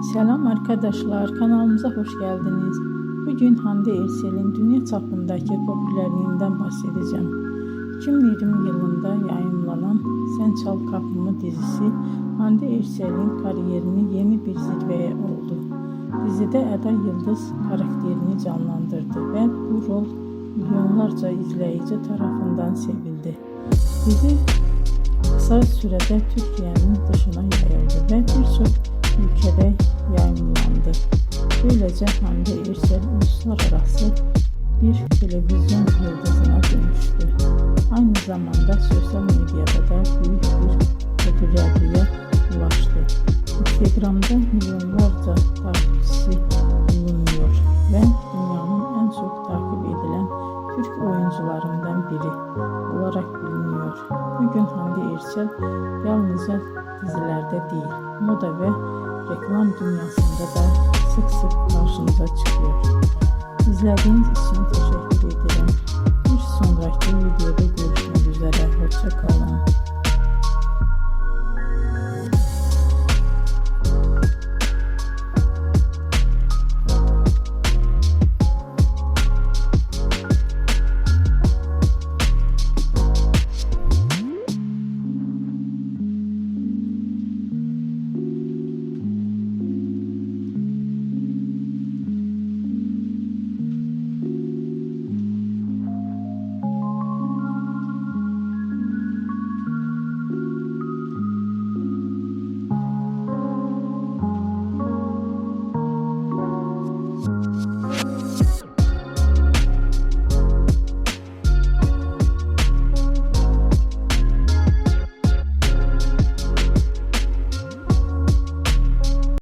Selam arkadaşlar, kanalımıza hoş geldiniz. Bugün Hande Erçel'in dünya çapındaki popülerliğinden bahsedeceğim. 2020 yılında yayınlanan Sen Çal Kapımı dizisi Hande Erçel'in kariyerini yeni bir zirveye oldu. Dizide Eda Yıldız karakterini canlandırdı ve bu rol milyonlarca izleyici tarafından sevildi. Dizi kısa sürede Türkiye'nin dışına yayıldı ve birçok ülkede yayınlandı. Böylece Hande Erçel uluslararası bir televizyon yıldızına dönüştü. Aynı zamanda sosyal medyada da büyük bir popülerliğe ulaştı. Instagram'da milyonlarca takipçisi bulunuyor ve dünyanın en çok takip edilen Türk oyuncularından biri olarak biliniyor. Bugün Hande Erçel yalnızca dizilerde değil, moda ve reklam dünyasında da sık sık karşımıza çıkıyor. İzlediğiniz için teşekkür ederim. Bir sonraki videoda görüşmek üzere. Hoşça kalın.